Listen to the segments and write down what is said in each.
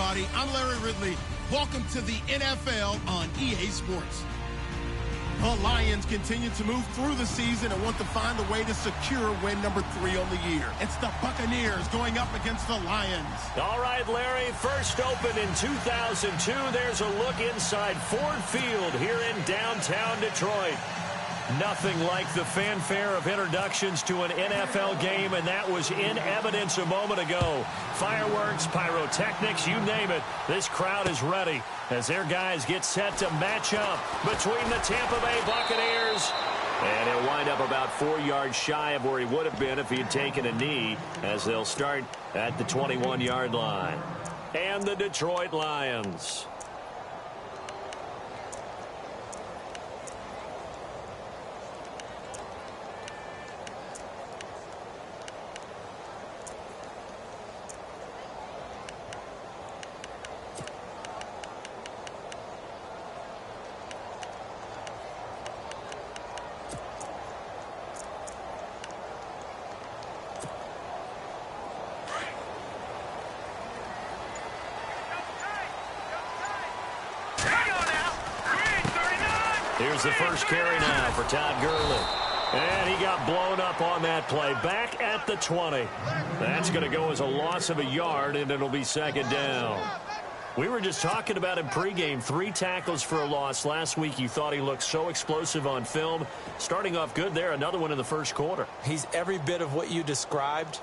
everybody. I'm Larry Ridley. Welcome to the NFL on EA Sports. The Lions continue to move through the season and want to find a way to secure win number 3 on the year. It's the Buccaneers going up against the Lions. All right, Larry, first opened in 2002. There's a look inside Ford Field here in downtown Detroit. Nothing like the fanfare of introductions to an NFL game, and that was in evidence a moment ago. Fireworks, pyrotechnics, you name it. This crowd is ready as their guys get set to match up between the Tampa Bay Buccaneers. And he'll wind up about 4 yards shy of where he would have been if he had taken a knee, as they'll start at the 21-yard line. And the Detroit Lions. Here's the first carry now for Todd Gurley. And he got blown up on that play. Back at the 20. That's going to go as a loss of a yard, and it'll be second down. We were just talking about him pregame. 3 tackles for a loss. Last week you thought he looked so explosive on film. Starting off good there. Another one in the first quarter. He's every bit of what you described.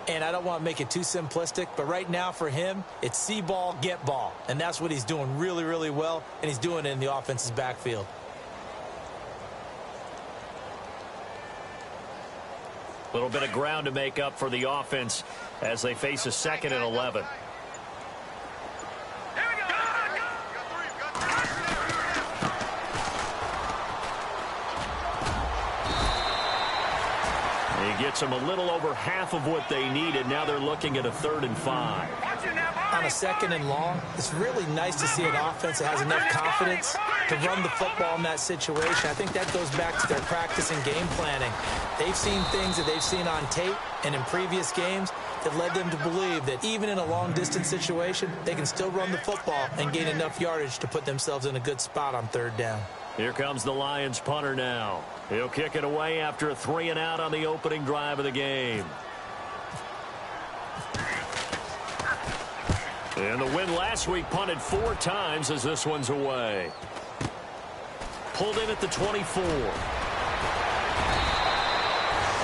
And I don't want to make it too simplistic, but right now for him, it's see ball, get ball. And that's what he's doing really, really well, and he's doing it in the offense's backfield. A little bit of ground to make up for the offense as they face a 2nd and 11. He gets them a little over half of what they needed. Now they're looking at a 3rd and 5. On a 2nd and long, it's really nice to see an offense that has enough confidence to run the football in that situation. I think that goes back to their practice and game planning. They've seen things that they've seen on tape and in previous games that led them to believe that even in a long-distance situation, they can still run the football and gain enough yardage to put themselves in a good spot on 3rd down. Here comes the Lions punter now. He'll kick it away after a 3-and-out on the opening drive of the game. And the win last week punted 4 times as this one's away. Pulled in at the 24.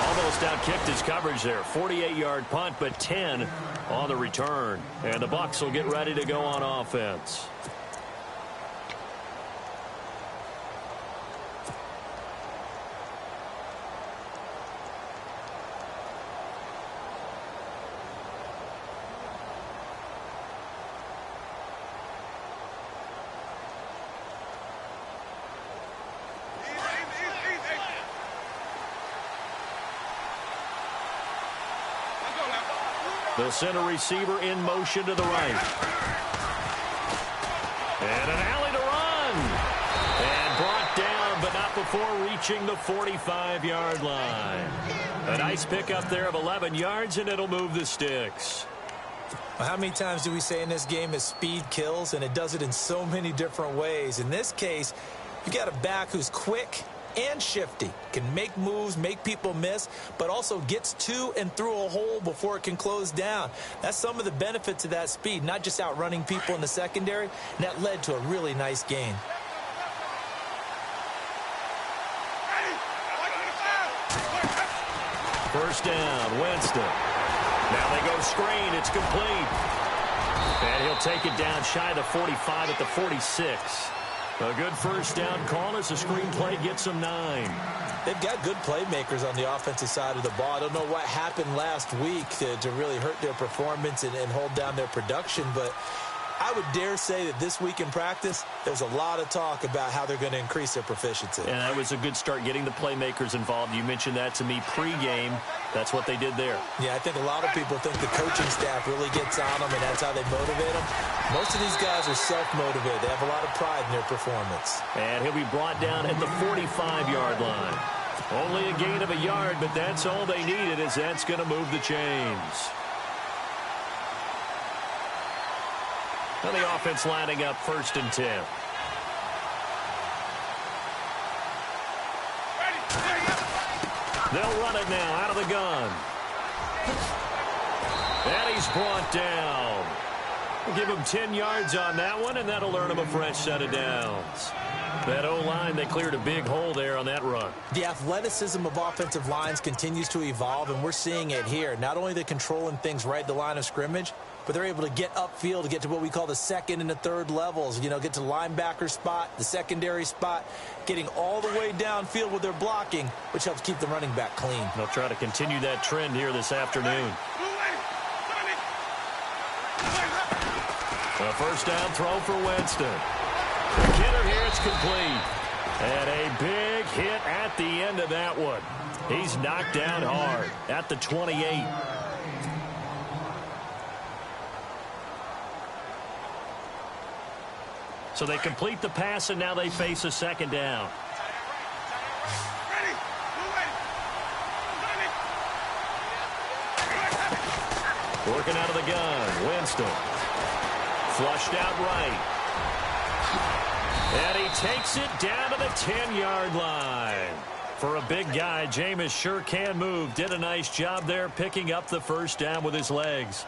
Almost outkicked his coverage there. 48-yard punt, but 10 on the return. And the Bucs will get ready to go on offense. The center receiver in motion to the right. And an alley to run. And brought down, but not before reaching the 45-yard line. A nice pickup there of 11 yards, and it'll move the sticks. Well, how many times do we say in this game that speed kills, and it does it in so many different ways? In this case, you got a back who's quick and shifty, can make moves, make people miss, but also gets to and through a hole before it can close down. That's some of the benefits of that speed, not just outrunning people in the secondary, and that led to a really nice gain. First down, Winston. Now they go screen, it's complete. And he'll take it down shy of the 45 at the 46. A good first down call as the screen play gets them 9. They've got good playmakers on the offensive side of the ball. I don't know what happened last week to really hurt their performance and hold down their production, but I would dare say that this week in practice, there's a lot of talk about how they're going to increase their proficiency. And that was a good start, getting the playmakers involved. You mentioned that to me pregame. That's what they did there. Yeah, I think a lot of people think the coaching staff really gets on them, and that's how they motivate them. Most of these guys are self-motivated. They have a lot of pride in their performance. And he'll be brought down at the 45-yard line. Only a gain of a yard, but that's all they needed, as that's going to move the chains. And the offense lining up 1st and 10. They'll run it now out of the gun. And he's brought down. We'll give him 10 yards on that one, and that'll earn him a fresh set of downs. That O-line, they cleared a big hole there on that run. The athleticism of offensive lines continues to evolve, and we're seeing it here. Not only are they controlling things right at the line of scrimmage, but they're able to get upfield to get to what we call the second and the third levels. You know, get to the linebacker spot, the secondary spot, getting all the way downfield with their blocking, which helps keep the running back clean. They'll try to continue that trend here this afternoon. A first down throw for Winston. Kidder here, it's complete. And a big hit at the end of that one. He's knocked down hard at the 28. So they complete the pass, and now they face a second down. Working out of the gun, Winston. Flushed out right. And he takes it down to the 10-yard line. For a big guy, Jameis sure can move. Did a nice job there picking up the first down with his legs.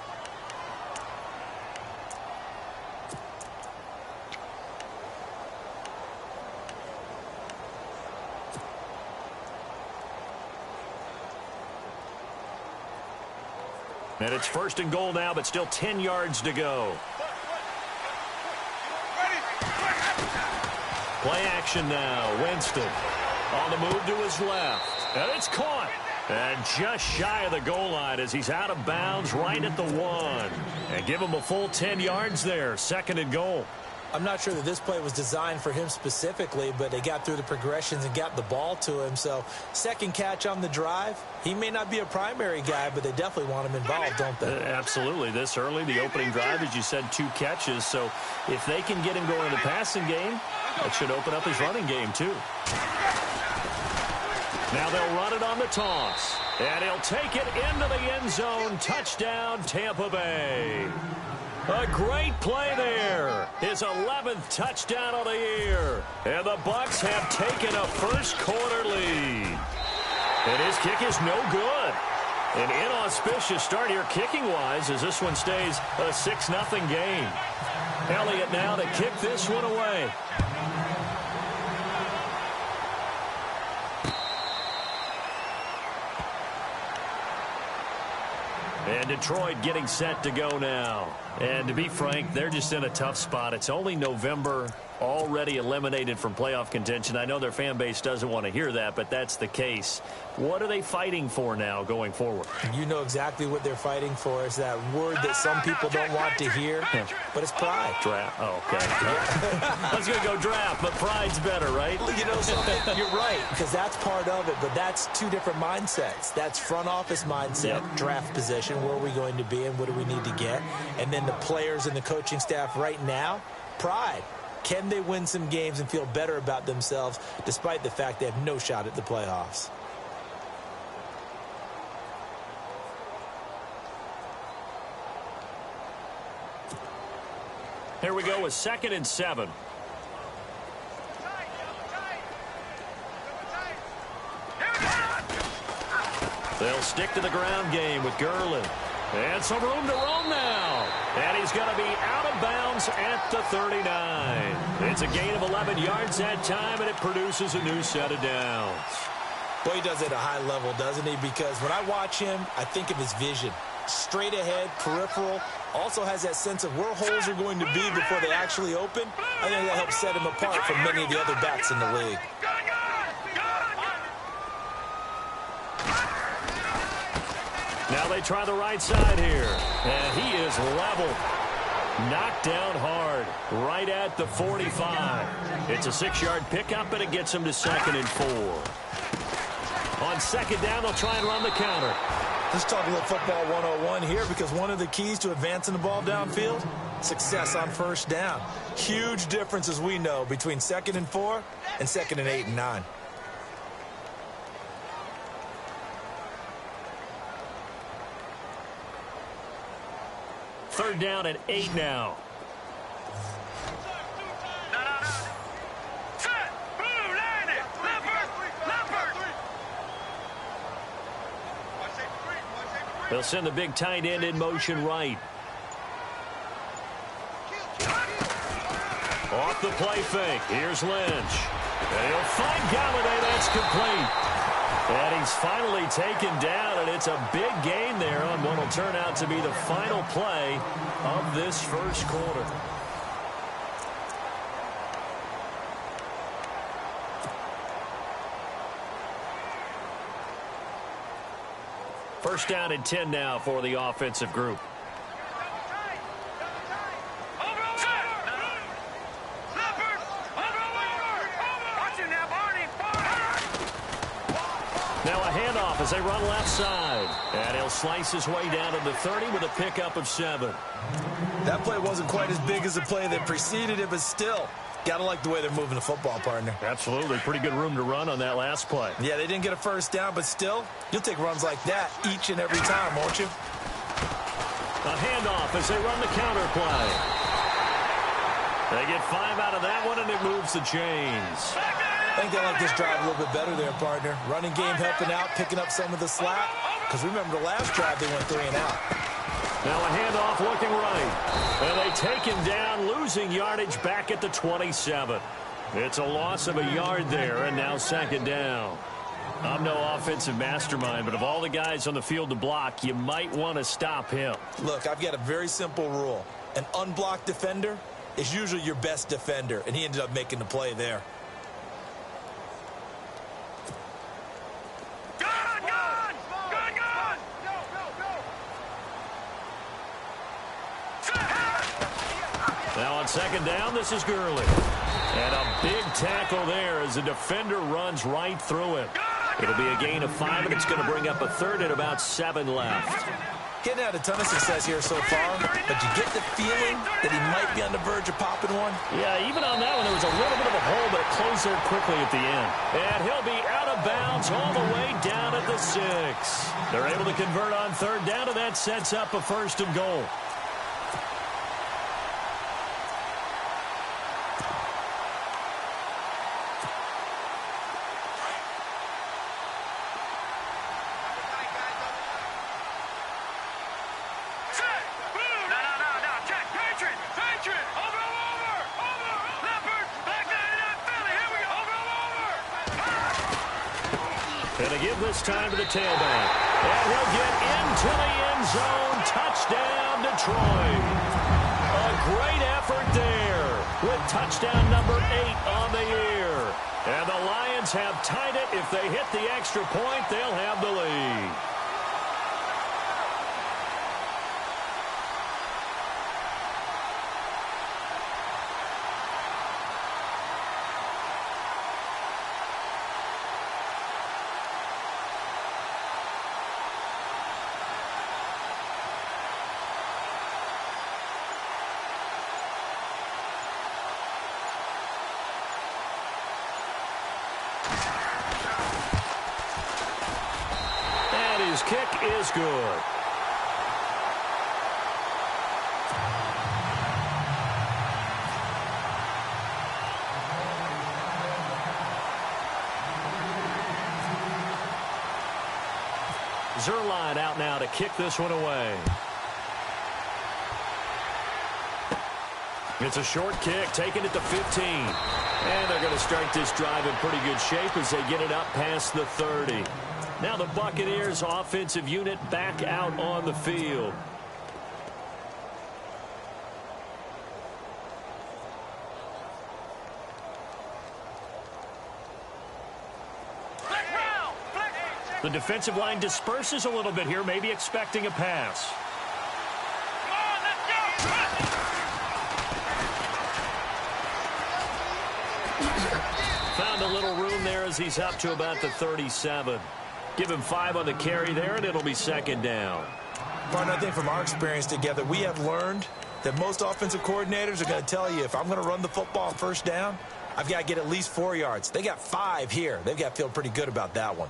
And it's 1st and goal now, but still 10 yards to go. Play action now. Winston on the move to his left. And it's caught. And just shy of the goal line as he's out of bounds right at the 1. And give him a full 10 yards there. 2nd and goal. I'm not sure that this play was designed for him specifically, but they got through the progressions and got the ball to him. So, second catch on the drive. He may not be a primary guy, but they definitely want him involved, don't they? Absolutely. This early, the opening drive, as you said, 2 catches. So, if they can get him going in the passing game, that should open up his running game, too. Now they'll run it on the toss. And he'll take it into the end zone. Touchdown, Tampa Bay. A great play there. His 11th touchdown of the year. And the Bucs have taken a first-quarter lead. And his kick is no good. An inauspicious start here kicking-wise as this one stays a 6-0 game. Elliott now to kick this one away. And Detroit getting set to go now. And to be frank, they're just in a tough spot. It's only November, already eliminated from playoff contention. I know their fan base doesn't want to hear that, but that's the case. What are they fighting for now going forward? You know exactly what they're fighting for. It's that word that some people don't want to hear, but it's pride. Draft. Oh, okay. I was going to go draft, but pride's better, right? You know something? You're right, because that's part of it, but that's 2 different mindsets. That's front office mindset, draft position, where are we going to be and what do we need to get? And then the players and the coaching staff right now, pride. Can they win some games and feel better about themselves despite the fact they have no shot at the playoffs? Here we go with 2nd and 7. They'll stick to the ground game with Gurley. And some room to roam now. And he's going to be out of bounds at the 39. It's a gain of 11 yards that time, and it produces a new set of downs. Boy, he does it at a high level, doesn't he? Because when I watch him, I think of his vision. Straight ahead, peripheral. Also has that sense of where holes are going to be before they actually open. I think that helps set him apart from many of the other backs in the league. Now they try the right side here. And he is level. Knocked down hard. Right at the 45. It's a 6-yard pickup, and it gets him to 2nd and 4. On 2nd down, they'll try and run the counter. Let's talk a little football 101 here, because one of the keys to advancing the ball downfield, success on first down. Huge difference, as we know, between 2nd and 4 and 2nd and 8 and 9. Third down and 8 now. They'll send the big tight end in motion right. Off the play fake. Here's Lynch. And he'll find Galladay. That's complete. And he's finally taken down, and it's a big gain there on what will turn out to be the final play of this first quarter. First down and 10 now for the offensive group. Now a handoff as they run left side. And he'll slice his way down to the 30 with a pickup of 7. That play wasn't quite as big as the play that preceded it, but still, gotta like the way they're moving the football, partner. Absolutely. Pretty good room to run on that last play. Yeah, they didn't get a first down, but still, you'll take runs like that each and every time, won't you? A handoff as they run the counter play. They get 5 out of that one, and it moves the chains. I think they like this drive a little bit better there, partner. Running game helping out, picking up some of the slack. Because remember the last drive, they went 3 and out. Now a handoff looking right. And they take him down, losing yardage back at the 27. It's a loss of a yard there, and now second down. I'm no offensive mastermind, but of all the guys on the field to block, you might want to stop him. Look, I've got a very simple rule. An unblocked defender is usually your best defender, and he ended up making the play there. Now on second down, this is Gurley. And a big tackle there as the defender runs right through him. It'll be a gain of 5, and it's going to bring up a third and about 7 left. Getting had a ton of success here so far, but you get the feeling that he might be on the verge of popping one. Yeah, even on that one, there was a little bit of a hole, but it closed there quickly at the end. And he'll be out of bounds all the way down at the 6. They're able to convert on third down, and that sets up a 1st and goal. And to give this time to the tailback. And he'll get into the end zone. Touchdown, Detroit. A great effort there with touchdown number 8 on the year. And the Lions have tied it. If they hit the extra point, they'll have the lead. His kick is good. Zerline out now to kick this one away. It's a short kick, taking it to 15. And they're going to start this drive in pretty good shape as they get it up past the 30. Now the Buccaneers offensive unit back out on the field. The defensive line disperses a little bit here, maybe expecting a pass. Found a little room there as he's up to about the 37. Give him 5 on the carry there, and it'll be second down. Partner, I think from our experience together, we have learned that most offensive coordinators are going to tell you, if I'm going to run the football first down, I've got to get at least 4 yards. They got 5 here. They've got to feel pretty good about that one.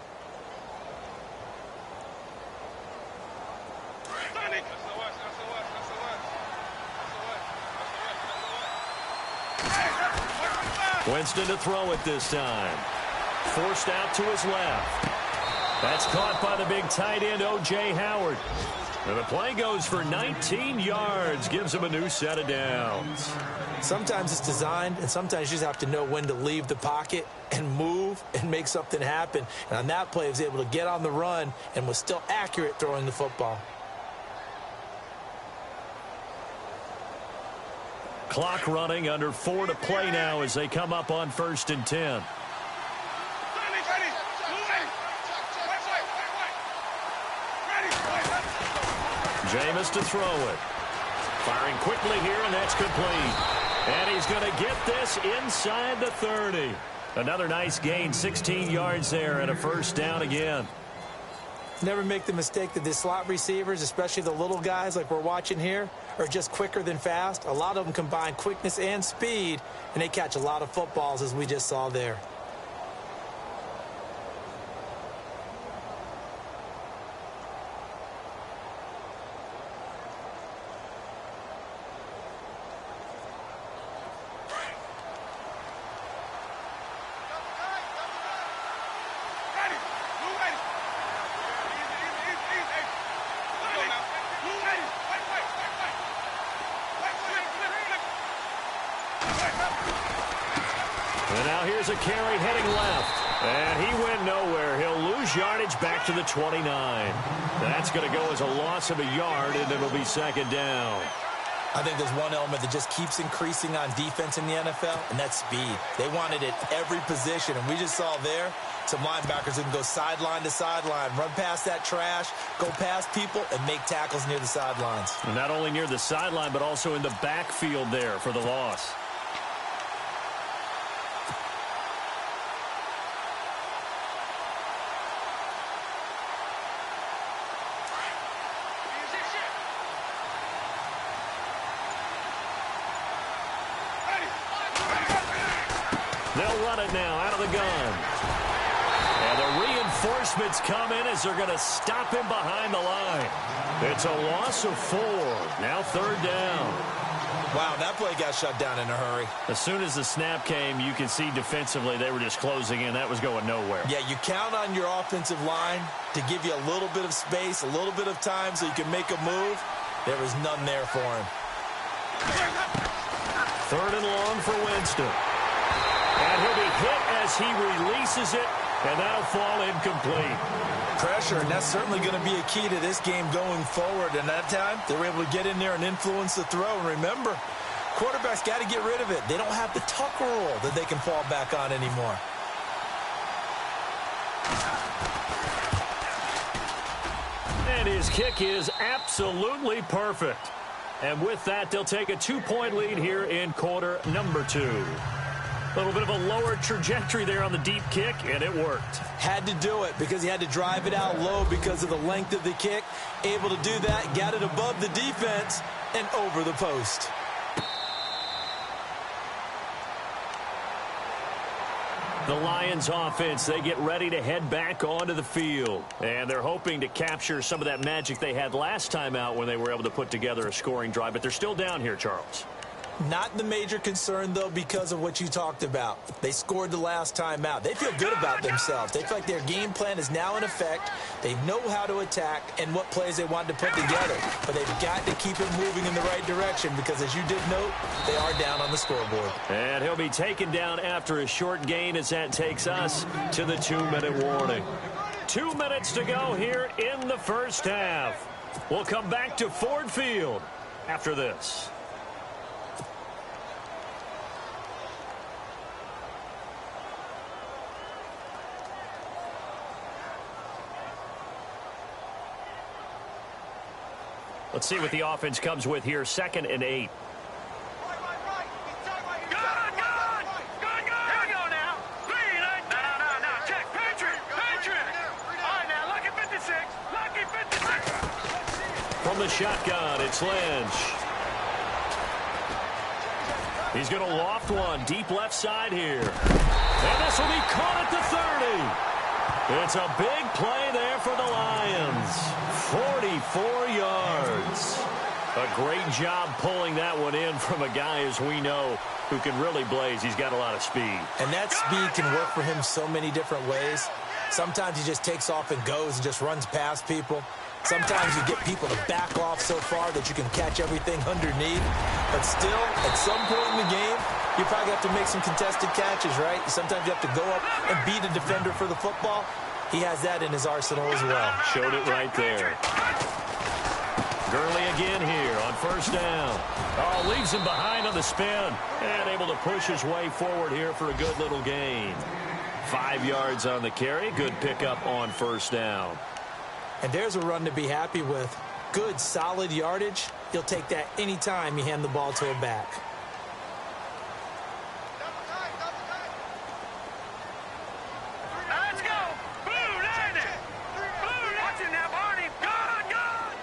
Winston to throw it this time. Forced out to his left. That's caught by the big tight end, O.J. Howard. And the play goes for 19 yards, gives him a new set of downs. Sometimes it's designed, and sometimes you just have to know when to leave the pocket and move and make something happen. And on that play, he was able to get on the run and was still accurate throwing the football. Clock running, under 4 to play now as they come up on 1st and 10. Jameis to throw it. Firing quickly here, and that's complete. And he's going to get this inside the 30. Another nice gain, 16 yards there, and a first down again. Never make the mistake that the slot receivers, especially the little guys like we're watching here, are just quicker than fast. A lot of them combine quickness and speed, and they catch a lot of footballs, as we just saw there. And now here's a carry heading left. And he went nowhere. He'll lose yardage back to the 29. That's going to go as a loss of a yard, and it'll be second down. I think there's one element that just keeps increasing on defense in the NFL, and that's speed. They want it at every position, and we just saw there some linebackers who can go sideline to sideline, run past that trash, go past people, and make tackles near the sidelines. And not only near the sideline, but also in the backfield there for the loss. They'll run it now out of the gun. And the reinforcements come in as they're going to stop him behind the line. It's a loss of 4. Now third down. Wow, that play got shut down in a hurry. As soon as the snap came, you can see defensively they were just closing in. That was going nowhere. Yeah, you count on your offensive line to give you a little bit of space, a little bit of time so you can make a move. There was none there for him. Third and long for Winston. And he'll be hit as he releases it, and that'll fall incomplete. Pressure, and that's certainly going to be a key to this game going forward. And that time, they were able to get in there and influence the throw. And remember, quarterbacks got to get rid of it. They don't have the tuck rule that they can fall back on anymore. And his kick is absolutely perfect. And with that, they'll take a 2-point lead here in quarter number 2. A little bit of a lower trajectory there on the deep kick, and it worked. Had to do it because he had to drive it out low because of the length of the kick. Able to do that, got it above the defense and over the post. The Lions offense, they get ready to head back onto the field. And they're hoping to capture some of that magic they had last time out when they were able to put together a scoring drive. But they're still down here, Charles. Not the major concern, though, because of what you talked about. They scored the last time out. They feel good about themselves. They feel like their game plan is now in effect. They know how to attack and what plays they want to put together. But they've got to keep it moving in the right direction because, as you did note, they are down on the scoreboard. And he'll be taken down after a short gain as that takes us to the 2-minute warning. 2 minutes to go here in the first half. We'll come back to Ford Field after this. Let's see what the offense comes with here. 2nd and 8. From the shotgun, it's Lynch. He's going to loft one deep left side here. And this will be caught at the 30. It's a big play there for the Lions. 44 yards. A great job pulling that one in from a guy, as we know, who can really blaze. He's got a lot of speed. And that speed can work for him so many different ways. Sometimes he just takes off and goes and just runs past people. Sometimes you get people to back off so far that you can catch everything underneath. But still, at some point in the game, you probably have to make some contested catches, right? Sometimes you have to go up and beat a defender for the football. He has that in his arsenal as well. Showed it right there. Gurley again here on first down. Oh, leaves him behind on the spin. And able to push his way forward here for a good little gain. 5 yards on the carry. Good pickup on first down. And there's a run to be happy with. Good, solid yardage. You'll take that anytime you hand the ball to a back. Let's go! Blue Lightning! Blue watching now, Barney! Gone!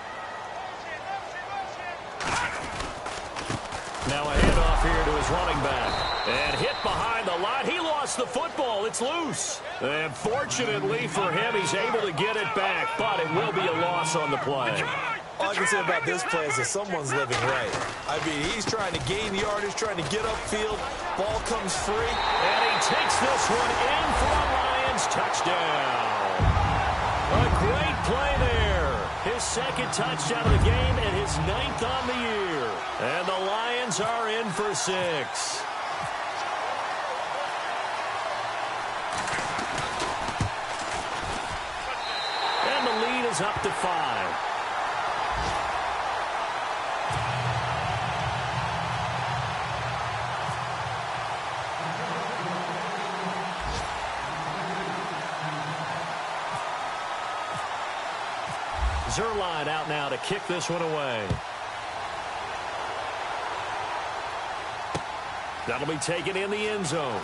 Now a handoff here to his running back. And hit behind the line. He lost the football. It's loose. And fortunately for him, he's able to get it back. But it will be a loss on the play. All I can say about this play is that someone's living right. I mean, he's trying to gain yardage, trying to get upfield. Ball comes free. And he takes this one in for a Lions touchdown. A great play there. His second touchdown of the game and his 9th on the year. And the Lions are in for 6. And the lead is up to 5. Zerline out now to kick this one away. That'll be taken in the end zone.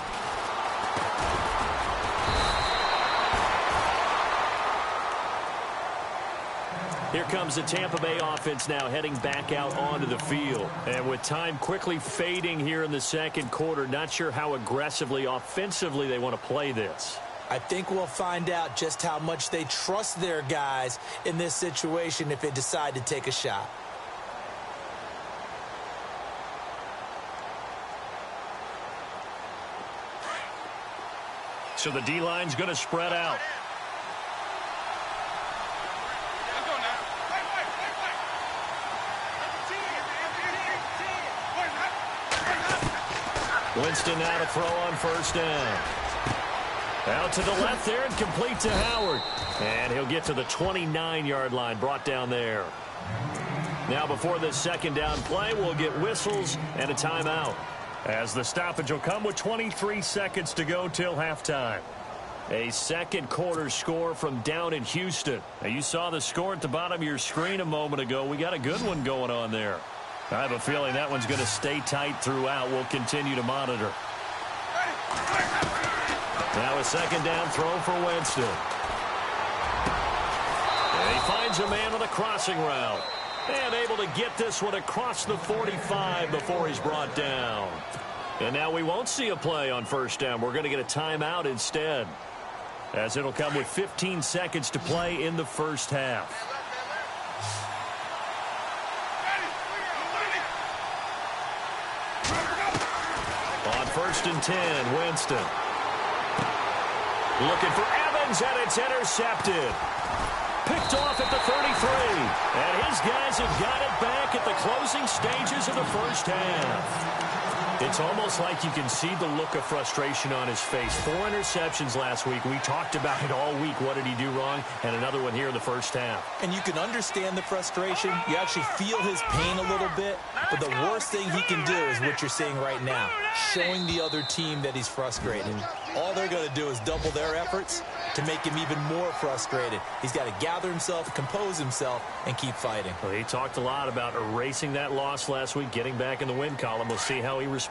Here comes the Tampa Bay offense now heading back out onto the field. And with time quickly fading here in the second quarter, not sure how aggressively, offensively they want to play this. I think we'll find out just how much they trust their guys in this situation if they decide to take a shot. So the D-line's going to spread out. Winston now to throw on first down. Out to the left there and complete to Howard. And he'll get to the 29-yard line, brought down there. Now before this second down play, we'll get whistles and a timeout, as the stoppage will come with 23 seconds to go till halftime. A second quarter score from down in Houston. Now you saw the score at the bottom of your screen a moment ago. We got a good one going on there. I have a feeling that one's going to stay tight throughout. We'll continue to monitor. Now a second down throw for Winston. And he finds a man on the crossing route. And able to get this one across the 45 before he's brought down. And now we won't see a play on first down. We're going to get a timeout instead, as it'll come with 15 seconds to play in the first half. On first and 10, Winston. Looking for Evans, and it's intercepted. Picked off at the 33. And his guys have got it back at the closing stages of the first half. It's almost like you can see the look of frustration on his face. 4 interceptions last week. We talked about it all week. What did he do wrong? And another one here in the first half. And you can understand the frustration. You actually feel his pain a little bit. But the worst thing he can do is what you're seeing right now, showing the other team that he's frustrated. All they're going to do is double their efforts to make him even more frustrated. He's got to gather himself, compose himself, and keep fighting. Well, he talked a lot about erasing that loss last week, getting back in the win column. We'll see how he responds.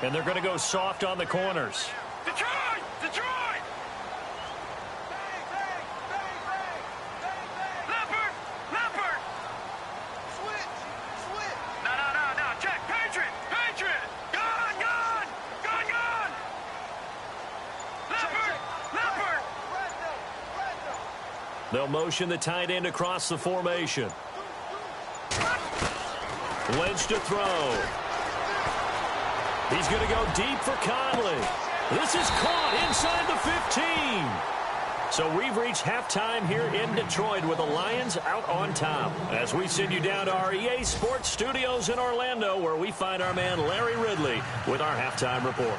And they're going to go soft on the corners. Detroit! Detroit! Leopard! Leopard! Switch! No. Check! Patriot! Gone! Leopard! They'll motion the tight end across the formation. Lynch to throw. He's going to go deep for Conley. This is caught inside the 15. So we've reached halftime here in Detroit with the Lions out on top. As we send you down to our EA Sports Studios in Orlando, where we find our man Larry Ridley with our halftime report.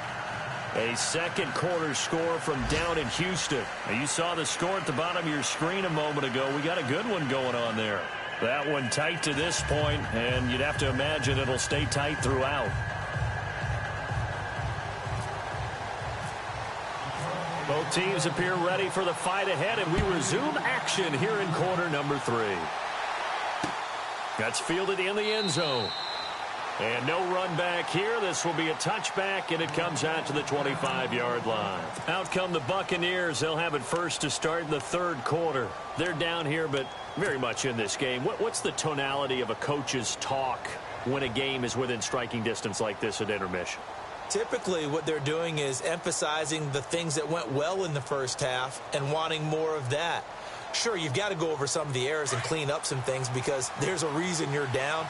A second quarter score from down in Houston. Now, you saw the score at the bottom of your screen a moment ago. We got a good one going on there. That one tight to this point, and you'd have to imagine it'll stay tight throughout. Both teams appear ready for the fight ahead, and we resume action here in quarter number 3. That's fielded in the end zone. And no run back here. This will be a touchback, and it comes out to the 25-yard line. Out come the Buccaneers. They'll have it first to start the third quarter. They're down here, but very much in this game. What's the tonality of a coach's talk when a game is within striking distance like this at intermission? Typically, what they're doing is emphasizing the things that went well in the first half and wanting more of that. Sure, you've got to go over some of the errors and clean up some things because there's a reason you're down.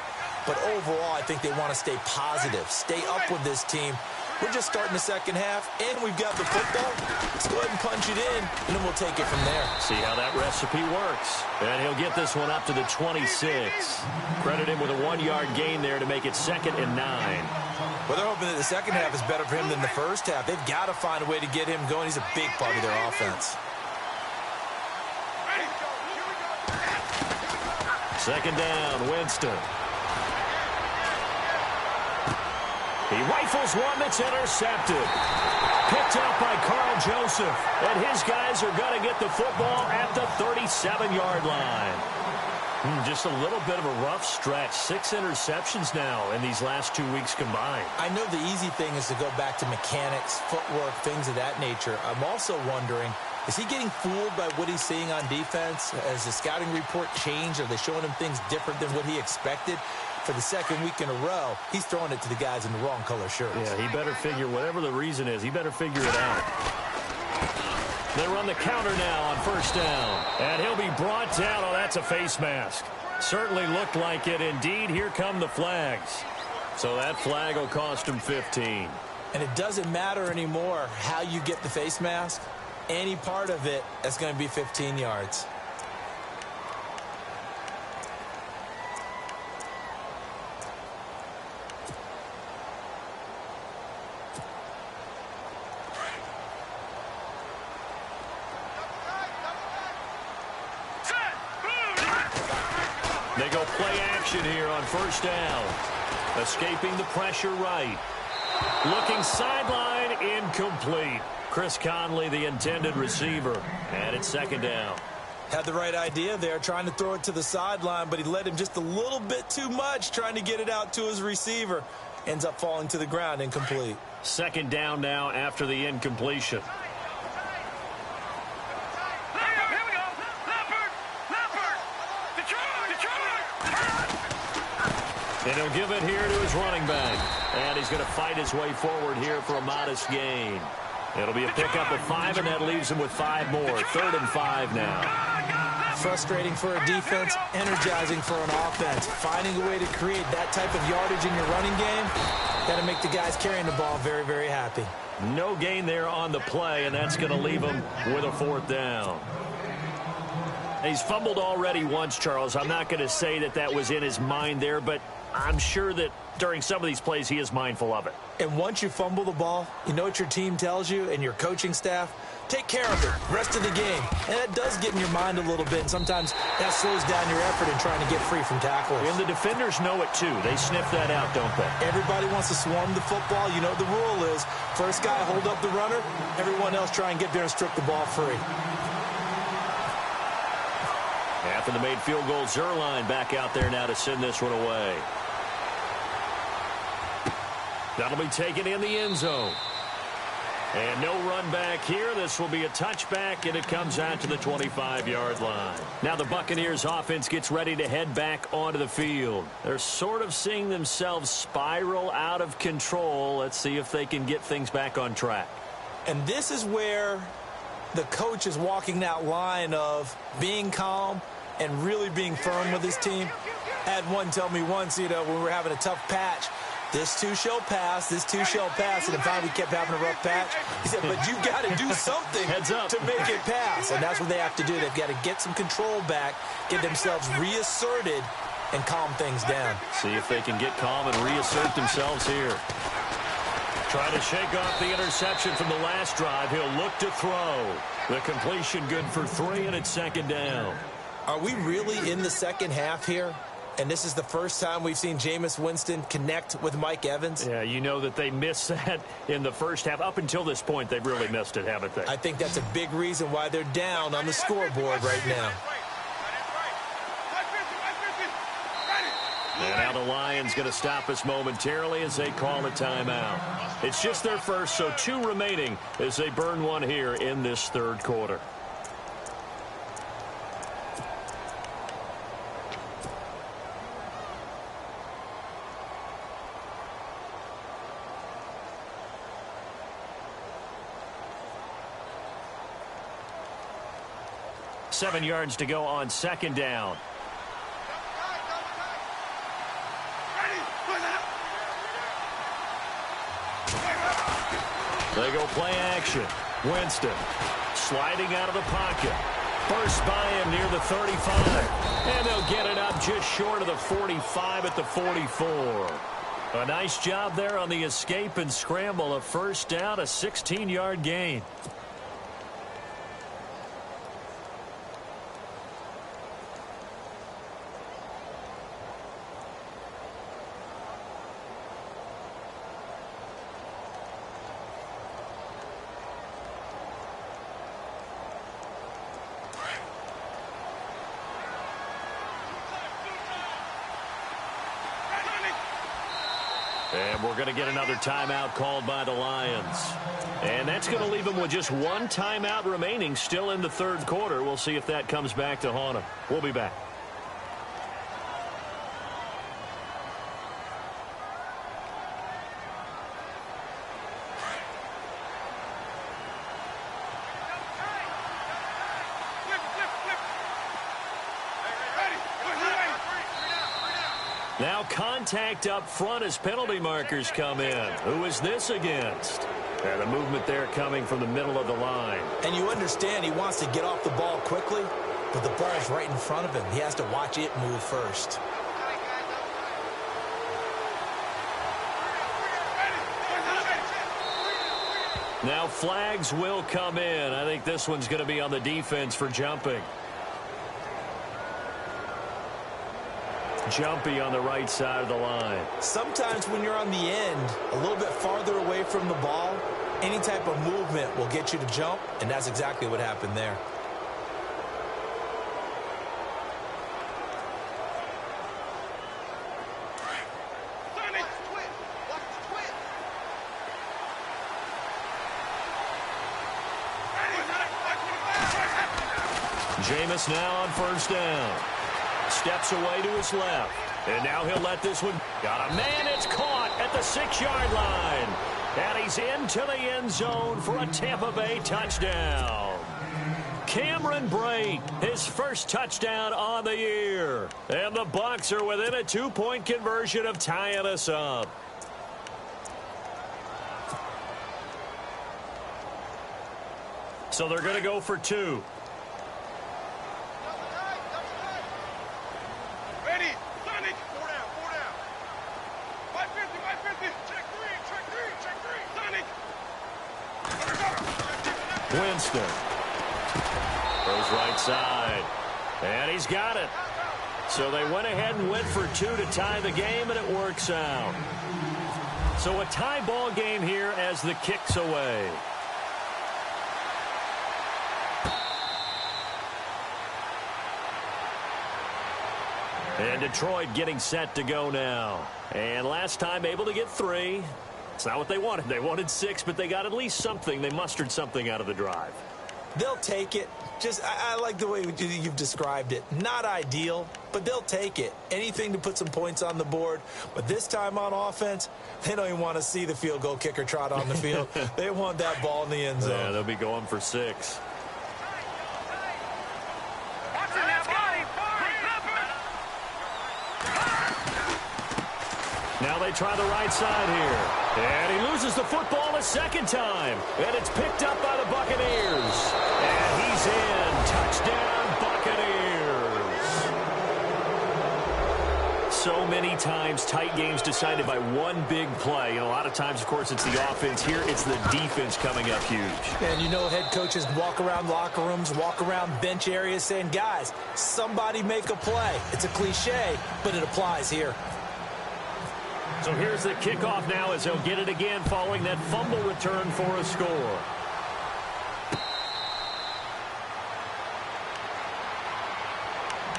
But overall, I think they want to stay positive, stay up with this team. We're just starting the second half, and we've got the football. Let's go ahead and punch it in, and then we'll take it from there. See how that recipe works. And he'll get this one up to the 26. Credit him with a 1-yard gain there to make it 2nd and 9. Well, they're hoping that the second half is better for him than the first half. They've got to find a way to get him going. He's a big part of their offense. Second down, Winston. He rifles one that's intercepted. Picked up by Carl Joseph. And his guys are going to get the football at the 37-yard line. Just a little bit of a rough stretch. 6 interceptions now in these last 2 weeks combined. I know the easy thing is to go back to mechanics, footwork, things of that nature. I'm also wondering, is he getting fooled by what he's seeing on defense? Has the scouting report changed? Are they showing him things different than what he expected? For the second week in a row, he's throwing it to the guys in the wrong color shirts. Yeah, he better figure, whatever the reason is, he better figure it out. They run the counter now on first down. And he'll be brought down. Oh, that's a face mask. Certainly looked like it. Indeed, here come the flags. So that flag will cost him 15. And it doesn't matter anymore how you get the face mask. Any part of it, that's going to be 15 yards. They go play action here on first down. Escaping the pressure right. Looking sideline, incomplete. Chris Conley, the intended receiver. And it's second down. Had the right idea there, trying to throw it to the sideline, but he led him just a little bit too much, trying to get it out to his receiver. Ends up falling to the ground, incomplete. Second down now after the incompletion. And he'll give it here to his running back. And he's going to fight his way forward here for a modest gain. It'll be a pickup of 5, and that leaves him with 5 more. 3rd and 5 now. Frustrating for a defense, energizing for an offense. Finding a way to create that type of yardage in your running game, got to make the guys carrying the ball very, very happy. No gain there on the play, and that's going to leave him with a 4th down. He's fumbled already once, Charles. I'm not going to say that that was in his mind there, but I'm sure that during some of these plays he is mindful of it. And once you fumble the ball, you know what your team tells you and your coaching staff? Take care of it, rest of the game. And that does get in your mind a little bit, and sometimes that slows down your effort in trying to get free from tacklers. And the defenders know it too. They sniff that out, don't they? Everybody wants to swarm the football. You know what the rule is. First guy hold up the runner, everyone else try and get there and strip the ball free. After the made field goal, Zerline back out there now to send this one away. That'll be taken in the end zone. And no run back here. This will be a touchback, and it comes out to the 25-yard line. Now the Buccaneers offense gets ready to head back onto the field. They're sort of seeing themselves spiral out of control. Let's see if they can get things back on track. And this is where the coach is walking that line of being calm and really being firm with his team. I had one tell me once, when we were having a tough patch, This too shall pass. This too shall pass. And finally kept having a rough patch. He said, but you got to do something Heads up to make it pass. And that's what they have to do. They've got to get some control back, get themselves reasserted, and calm things down. See if they can get calm and reassert themselves here. Trying to shake off the interception from the last drive. He'll look to throw. The completion good for 3, and it's second down. Are we really in the second half here? And this is the first time we've seen Jameis Winston connect with Mike Evans? Yeah, you know that they missed that in the first half. Up until this point, they've really missed it, haven't they? I think that's a big reason why they're down on the scoreboard right now. And now the Lions going to stop us momentarily as they call a timeout. It's just their first, so 2 remaining as they burn one here in this third quarter. Seven yards to go on second down. They go play action. Winston sliding out of the pocket. First by him near the 35. And they'll get it up just short of the 45 at the 44. A nice job there on the escape and scramble. A first down, a 16-yard gain. And we're going to get another timeout called by the Lions. And that's going to leave them with just 1 timeout remaining still in the third quarter. We'll see if that comes back to haunt them. We'll be back. Now contact up front as penalty markers come in. Who is this against? And the movement there coming from the middle of the line. And you understand he wants to get off the ball quickly, but the ball's right in front of him. He has to watch it move first. Now flags will come in. I think this one's going to be on the defense for jumping. Jumpy on the right side of the line. Sometimes when you're on the end, a little bit farther away from the ball, any type of movement will get you to jump, and that's exactly what happened there. Jameis now on first down. Steps away to his left. And now he'll let this one. Got a man. It's caught at the 6-yard line. And he's into the end zone for a Tampa Bay touchdown. Cameron Brate, his first touchdown on the year. And the Bucs are within a 2-point conversion of tying us up. So they're going to go for 2. Winston goes right side, and he's got it. So they went ahead and went for 2 to tie the game, and it works out. So a tie ball game here as the kick's away. And Detroit getting set to go now. And last time able to get 3. It's not what they wanted. They wanted 6, but they got at least something. They mustered something out of the drive. They'll take it. I like the way you've described it. Not ideal, but they'll take it. Anything to put some points on the board. But this time on offense, they don't even want to see the field goal kicker trot on the field. They want that ball in the end zone. Yeah, they'll be going for 6. Now they try the right side here. And he loses the football a second time. And it's picked up by the Buccaneers. And he's in. Touchdown, Buccaneers. So many times tight games decided by one big play. And a lot of times, of course, it's the offense. Here, it's the defense coming up huge. And you know head coaches walk around locker rooms, walk around bench areas saying, guys, somebody make a play. It's a cliche, but it applies here. So here's the kickoff now as he'll get it again following that fumble return for a score.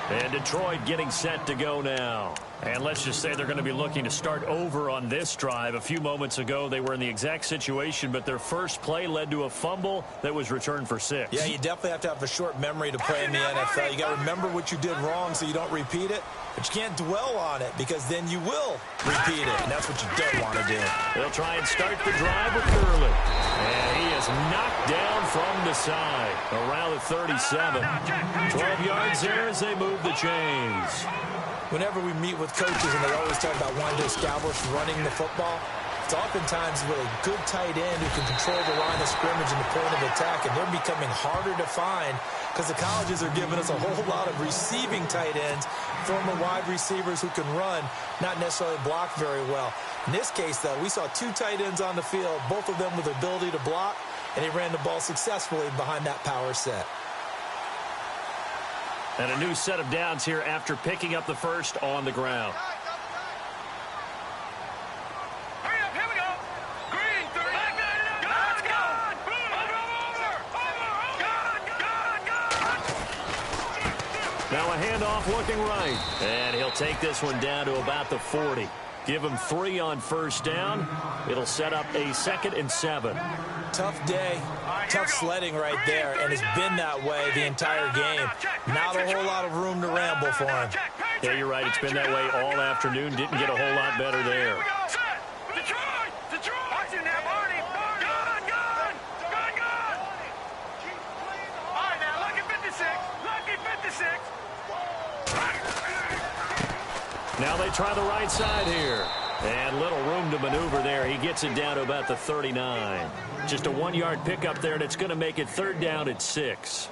And Detroit getting set to go now. And let's just say they're going to be looking to start over on this drive. A few moments ago, they were in the exact situation, but their first play led to a fumble that was returned for 6. Yeah, you definitely have to have a short memory to play in the NFL. You got to remember what you did wrong so you don't repeat it. But you can't dwell on it because then you will repeat it, and that's what you don't want to do. They'll try and start the drive with Gurley. And he is knocked down from the side around the 37. 12 yards there as they move the chains. Whenever we meet with coaches and they always talk about wanting to establish running the football, it's oftentimes with a good tight end who can control the line of scrimmage and the point of attack, and they're becoming harder to find because the colleges are giving us a whole lot of receiving tight ends, former wide receivers who can run, not necessarily block very well. In this case, though, we saw 2 tight ends on the field, both of them with the ability to block, and he ran the ball successfully behind that power set. And a new set of downs here after picking up the first on the ground. Hurry up, here we go. Green, 30. Let's go. Over. Now a handoff looking right. And he'll take this one down to about the 40. Give him 3 on first down. It'll set up a 2nd and 7. Tough day, tough sledding right there, and it's been that way the entire game. Not a whole lot of room to ramble for him. Yeah, you're right. It's been that way all afternoon. Didn't get a whole lot better there. Detroit! Watch it now, Barney. Gun! All right, now, lucky 56. Now they try the right side here. And little room to maneuver there. He gets it down to about the 39. Just a 1-yard pickup there, and it's going to make it 3rd down at 6.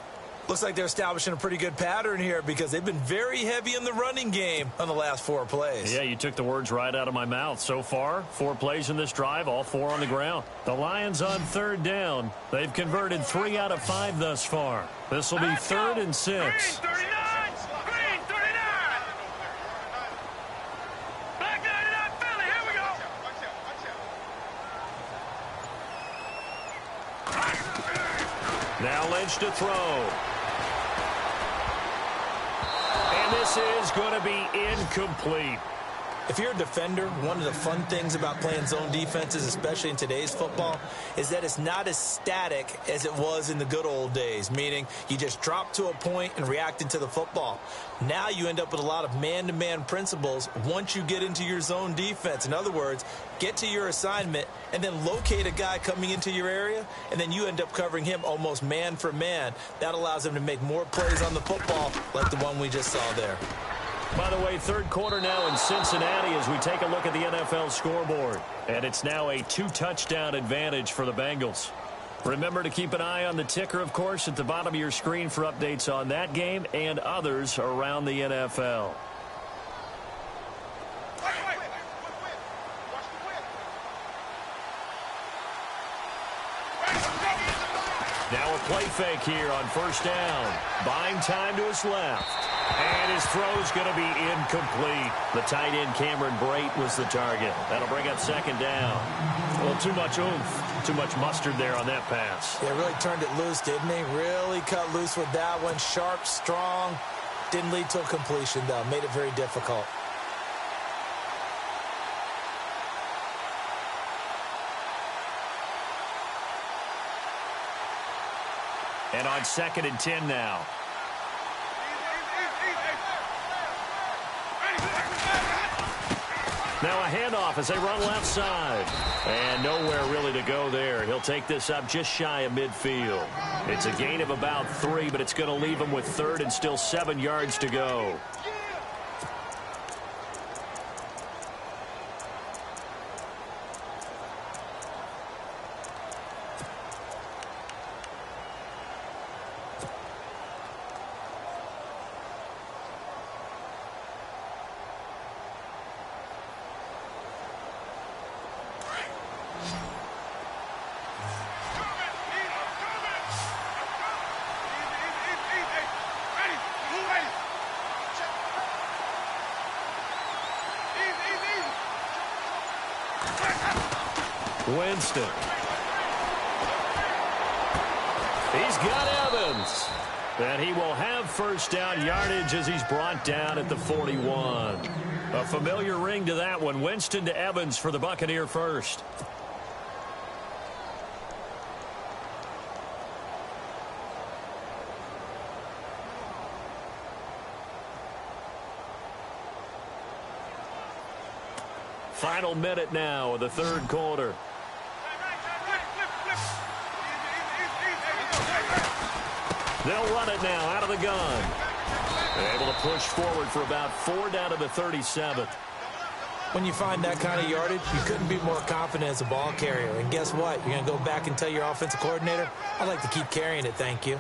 Looks like they're establishing a pretty good pattern here because they've been very heavy in the running game on the last 4 plays. Yeah, you took the words right out of my mouth. So far, 4 plays in this drive, all 4 on the ground. The Lions on 3rd down. They've converted 3 out of 5 thus far. This will be 3rd and 6. Green 39! Black 99 Philly, here we go! Now Lynch to throw. And this is going to be incomplete. If you're a defender, one of the fun things about playing zone defenses, especially in today's football, is that it's not as static as it was in the good old days, meaning you just drop to a point and react into the football. Now you end up with a lot of man-to-man principles once you get into your zone defense. In other words, get to your assignment and then locate a guy coming into your area, and then you end up covering him almost man for man. That allows him to make more plays on the football like the one we just saw there. By the way, 3rd quarter now in Cincinnati as we take a look at the NFL scoreboard. And it's now a 2-touchdown advantage for the Bengals. Remember to keep an eye on the ticker, of course, at the bottom of your screen for updates on that game and others around the NFL. Now a play fake here on 1st down. Buying time to his left. And his throw's going to be incomplete. The tight end, Cameron Brate, was the target. That'll bring up 2nd down. Well, too much oomph, too much mustard there on that pass. Yeah, really turned it loose, didn't he? Really cut loose with that one. Sharp, strong. Didn't lead to a completion, though. Made it very difficult. And on 2nd and 10 now. Now a handoff as they run left side. And nowhere really to go there. He'll take this up just shy of midfield. It's a gain of about 3, but it's going to leave him with 3rd and still 7 yards to go. Winston. He's got Evans. And he will have first down yardage as he's brought down at the 41. A familiar ring to that one. Winston to Evans for the Buccaneer first. Final minute now of the third quarter. They'll run it now out of the gun. They're able to push forward for about 4 down to the 37th. When you find that kind of yardage, you couldn't be more confident as a ball carrier. And guess what? You're going to go back and tell your offensive coordinator, I'd like to keep carrying it, thank you.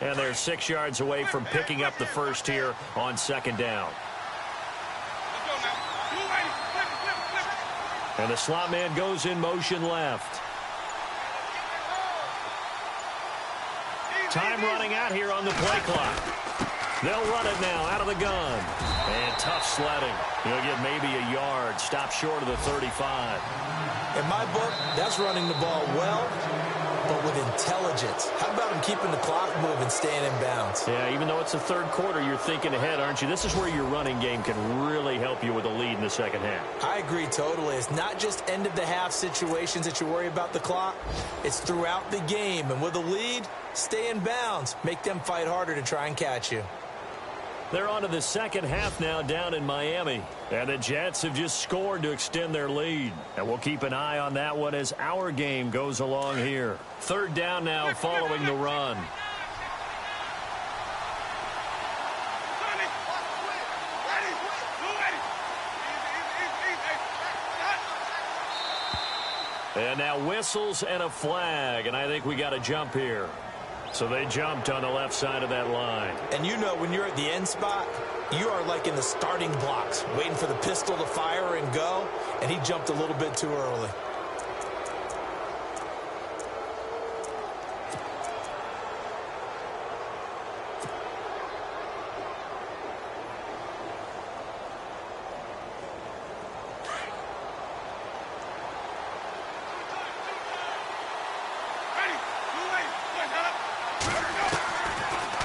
And they're 6 yards away from picking up the first here on second down. And the slot man goes in motion left. Time running out here on the play clock. They'll run it now out of the gun. And tough sledding. He'll get maybe a yard. Stop short of the 35. In my book, that's running the ball well, but with intelligence. How about him keeping the clock moving, staying in bounds? Yeah, even though it's the third quarter, you're thinking ahead, aren't you? This is where your running game can really help you with a lead in the second half. I agree totally. It's not just end-of-the-half situations that you worry about the clock. It's throughout the game. And with a lead, stay in bounds. Make them fight harder to try and catch you. They're on to the second half now down in Miami. And the Jets have just scored to extend their lead. And we'll keep an eye on that one as our game goes along here. Third down now following the run. And now whistles and a flag. And I think we got a jump here. So they jumped on the left side of that line. And you know when you're at the end spot, you are like in the starting blocks, waiting for the pistol to fire and go, and he jumped a little bit too early.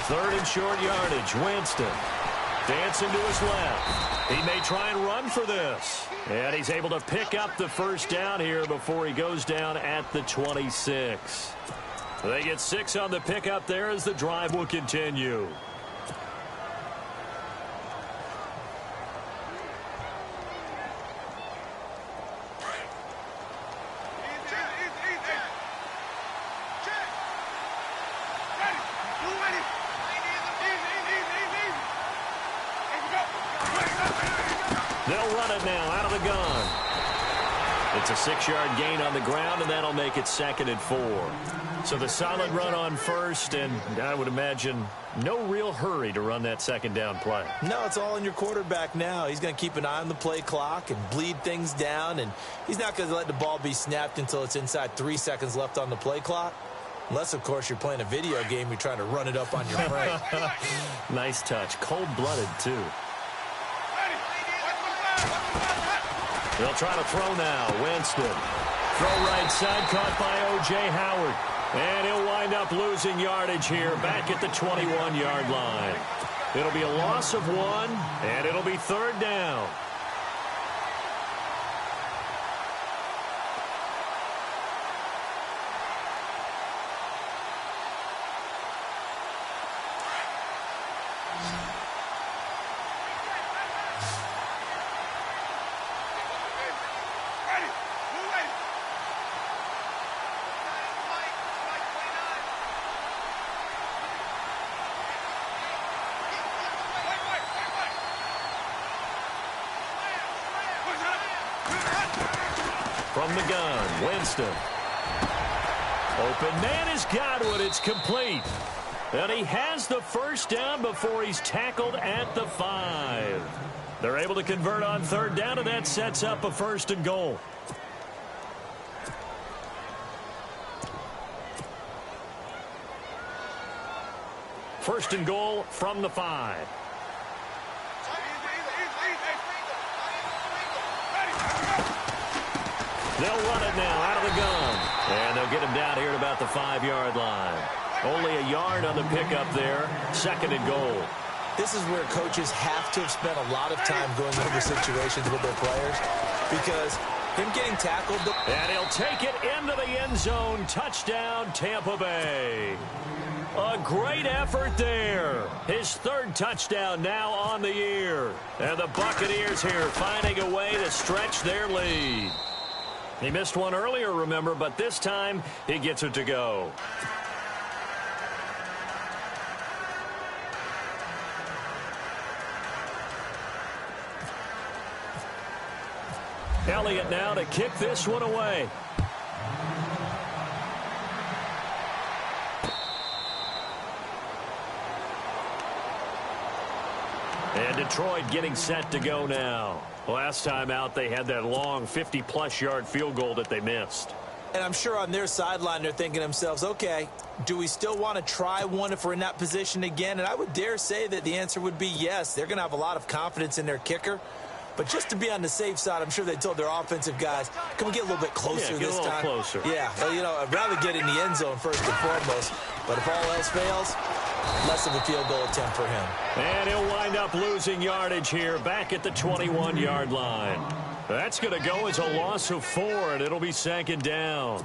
Third and short yardage. Winston dancing to his left. He may try and run for this. And he's able to pick up the first down here before he goes down at the 26. They get 6 on the pickup there as the drive will continue. They'll run it now out of the gun. It's a 6-yard gain on the ground, and that'll make it 2nd and 4. So the solid run on first, and I would imagine no real hurry to run that second down play. No, it's all in your quarterback now. He's going to keep an eye on the play clock and bleed things down, and he's not going to let the ball be snapped until it's inside 3 seconds left on the play clock. Unless, of course, you're playing a video game, you're trying to run it up on your friend. Nice touch. Cold-blooded, too. They'll try to throw now. Winston. Throw right side, caught by O.J. Howard. And he'll wind up losing yardage here back at the 21-yard line. It'll be a loss of 1, and it'll be third down. From the gun, Winston. Open man has got one. It's complete. And he has the first down before he's tackled at the 5. They're able to convert on third down, and that sets up a 1st and goal. First and goal from the 5. They'll run it now out of the gun. And they'll get him down here at about the 5-yard line. Only a yard on the pickup there. 2nd and goal. This is where coaches have to have spent a lot of time going over situations with their players, because him getting tackled. And he'll take it into the end zone. Touchdown, Tampa Bay. A great effort there. His 3rd touchdown now on the year. And the Buccaneers here finding a way to stretch their lead. He missed one earlier, remember, but this time he gets it to go. Elliott now to kick this one away. And Detroit getting set to go now. Last time out, they had that long 50-plus yard field goal that they missed. And I'm sure on their sideline, they're thinking to themselves, okay, do we still want to try one if we're in that position again? And I would dare say that the answer would be yes. They're going to have a lot of confidence in their kicker. But just to be on the safe side, I'm sure they told their offensive guys, can we get a little bit closer this time? Closer. Yeah, well, you know, I'd rather get in the end zone first and foremost. But if all else fails, less of a field goal attempt for him. And he'll wind up losing yardage here back at the 21-yard line. That's going to go as a loss of 4, and it'll be 2nd down.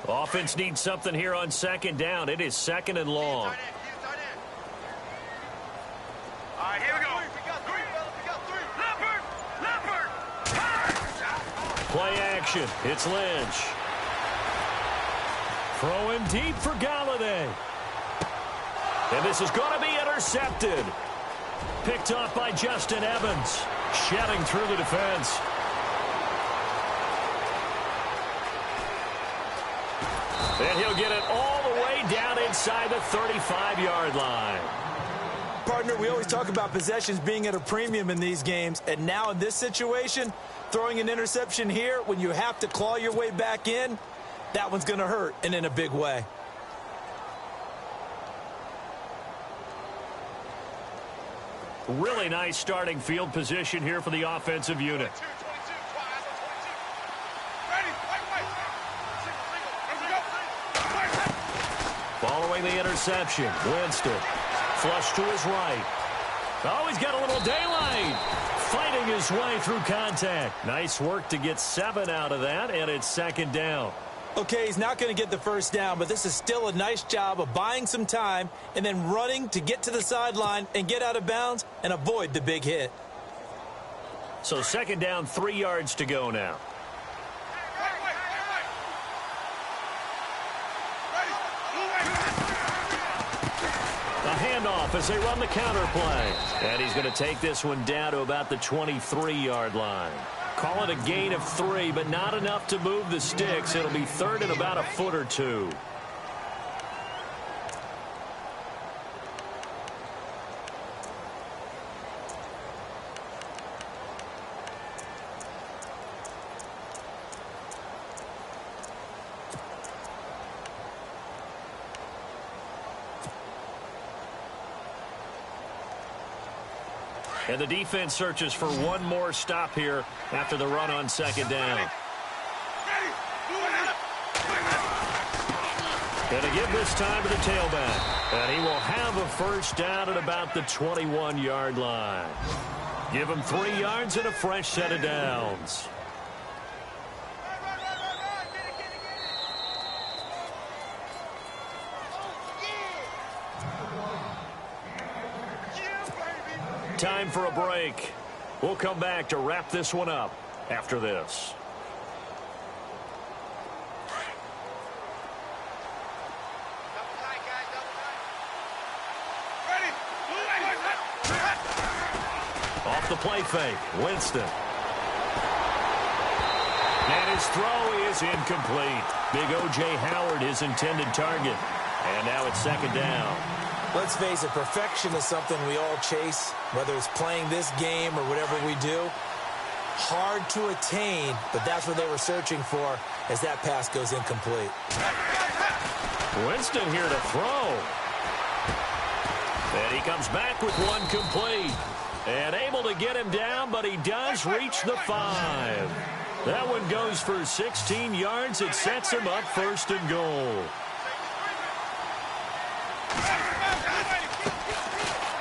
Offense needs something here on 2nd down. It is 2nd and long. All right, here we go. Leopard! Play action. It's Lynch. Throwing deep for Galladay. And this is going to be intercepted. Picked off by Justin Evans. Shedding through the defense. And he'll get it all the way down inside the 35-yard line. Partner, we always talk about possessions being at a premium in these games. And now in this situation, throwing an interception here when you have to claw your way back in, that one's going to hurt, and in a big way. Really nice starting field position here for the offensive unit. Following the interception, Winston. Flush to his right. Oh, he's got a little daylight. Fighting his way through contact. Nice work to get 7 out of that, and it's 2nd down. Okay, he's not going to get the first down, but this is still a nice job of buying some time and then running to get to the sideline and get out of bounds and avoid the big hit. So 2nd down, 3 yards to go now. A handoff as they run the counter play. And he's going to take this one down to about the 23-yard line. Call it a gain of 3, but not enough to move the sticks. It'll be 3rd and about a foot or 2. And the defense searches for one more stop here after the run on 2nd down. And to give this time to the tailback. And he will have a first down at about the 21-yard line. Give him 3 yards and a fresh set of downs. Time for a break. We'll come back to wrap this one up after this. Off the play fake. Winston. And his throw is incomplete. Big O.J. Howard, his intended target. And now it's second down. Let's face it, perfection is something we all chase, whether it's playing this game or whatever we do. Hard to attain, but that's what they were searching for as that pass goes incomplete. Winston here to throw. And he comes back with one complete. And able to get him down, but he does reach the 5. That one goes for 16 yards. It sets him up first and goal.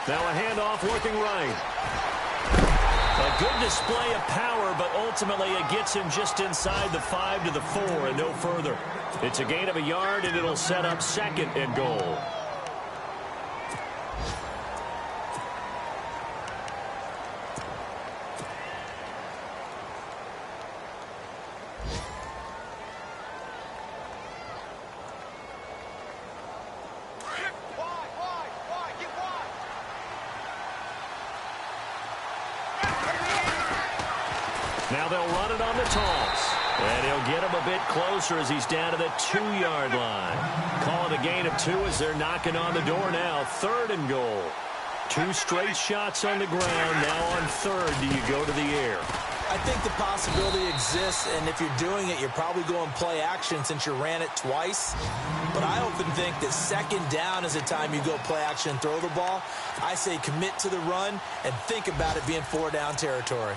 Now a handoff looking right. A good display of power, but ultimately it gets him just inside the 5 to the 4 and no further. It's a gain of a yard, and it'll set up second and goal. Now they'll run it on the toss. And he'll get him a bit closer as he's down to the 2-yard line. Call it a gain of 2 as they're knocking on the door now. Third and goal. 2 straight shots on the ground. Now on third, do you go to the air? I think the possibility exists, and if you're doing it, you're probably going play action since you ran it twice. But I often think that second down is the time you go play action and throw the ball. I say commit to the run and think about it being 4-down territory.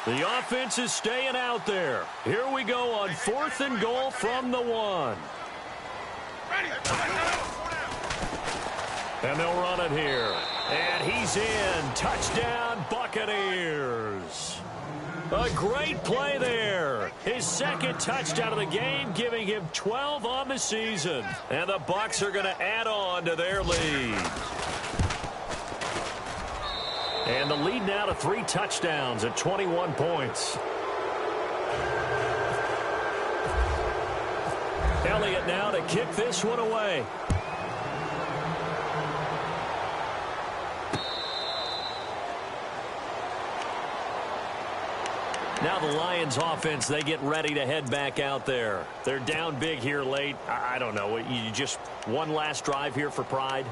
The offense is staying out there. Here we go on 4th and goal from the 1. And they'll run it here. And he's in. Touchdown, Buccaneers. A great play there. His second touchdown of the game, giving him 12 on the season. And the Bucs are going to add on to their lead. And the lead now to 3 touchdowns at 21 points. Elliott now to kick this one away. Now the Lions offense, they get ready to head back out there. They're down big here late. I don't know. You just one last drive here for pride?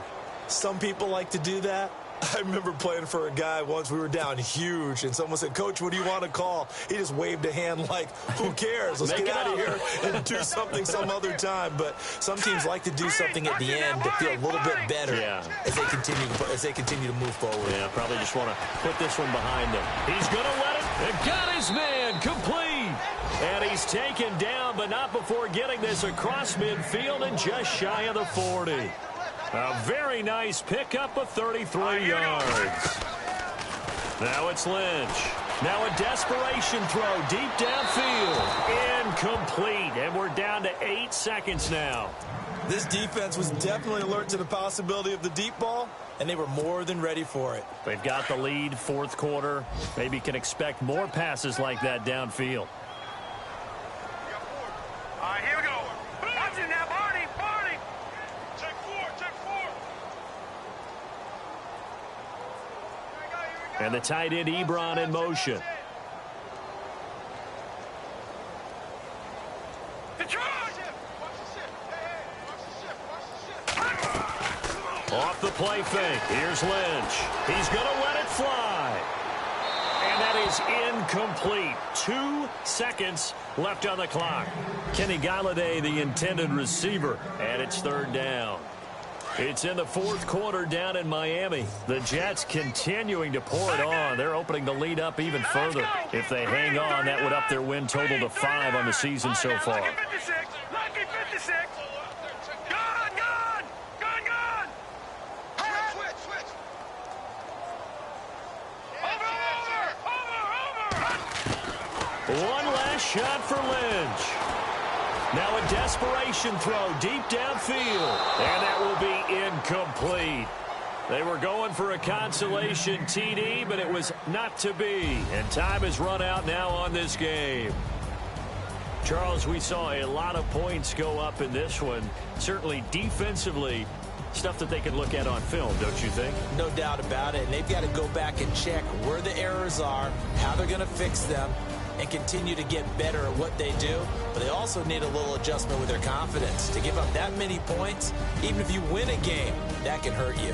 Some people like to do that. I remember playing for a guy once. We were down huge, and someone said, "Coach, what do you want to call?" He just waved a hand like, who cares? Let's get out of here and do something some other time. But some teams like to do something at the end to feel a little bit better as they continue to move forward. Yeah, probably just want to put this one behind them. He's going to let it. And got his man complete. And he's taken down, but not before getting this across midfield and just shy of the 40. A very nice pickup of 33 yards. Now it's Lynch. Now a desperation throw deep downfield. Incomplete. And we're down to 8 seconds now. This defense was definitely alert to the possibility of the deep ball, and they were more than ready for it. They've got the lead, 4th quarter. Maybe can expect more passes like that downfield. All right, here we go. Watch it now, Barney. Barney. Check 4. Check 4. And the tight end Ebron in motion. Off the play fake. Here's Lynch. He's going to let it fly. And that is incomplete. 2 seconds left on the clock. Kenny Galladay, the intended receiver, and it's 3rd down. It's in the 4th quarter down in Miami. The Jets continuing to pour it on. They're opening the lead up even further. If they hang on, that would up their win total to 5 on the season so far. Lucky 56. Lucky 56. Gone, gone. Gone, gone. Switch. Over. One last shot for Lynch. Now a desperation throw deep downfield. And that will be incomplete. They were going for a consolation TD, but it was not to be. And time has run out now on this game. Charles, we saw a lot of points go up in this one. Certainly defensively, stuff that they can look at on film, don't you think? No doubt about it. And they've got to go back and check where the errors are, how they're going to fix them, and continue to get better at what they do. But they also need a little adjustment with their confidence. To give up that many points, even if you win a game, that can hurt you.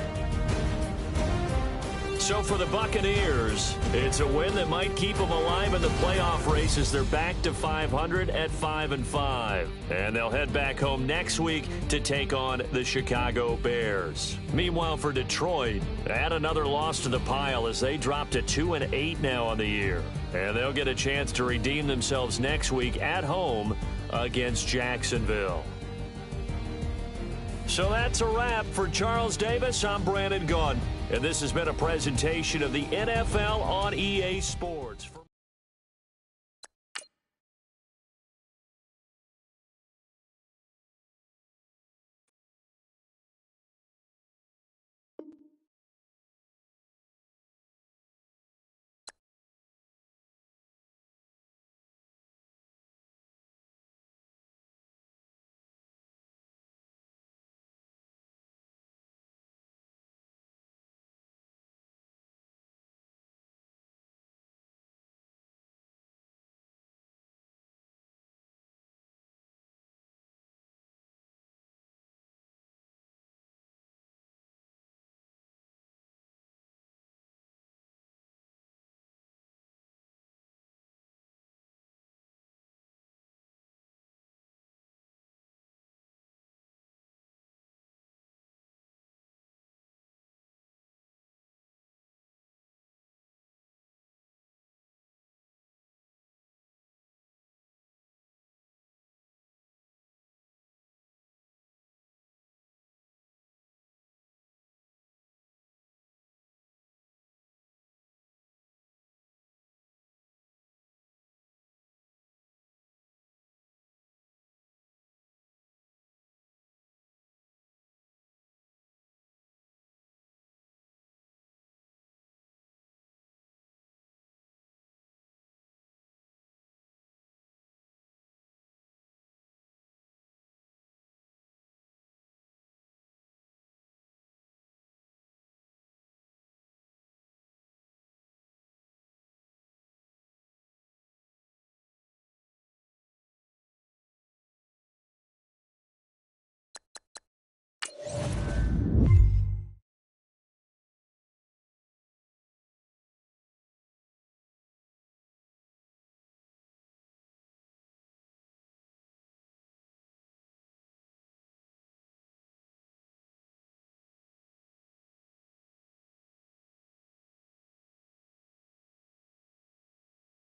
So for the Buccaneers, it's a win that might keep them alive in the playoff race as they're back to 500 at 5-5. And they'll head back home next week to take on the Chicago Bears. Meanwhile, for Detroit, add another loss to the pile as they drop to 2-8 now on the year. And they'll get a chance to redeem themselves next week at home against Jacksonville. So that's a wrap. For Charles Davis, I'm Brandon Gaudin. And this has been a presentation of the NFL on EA Sports.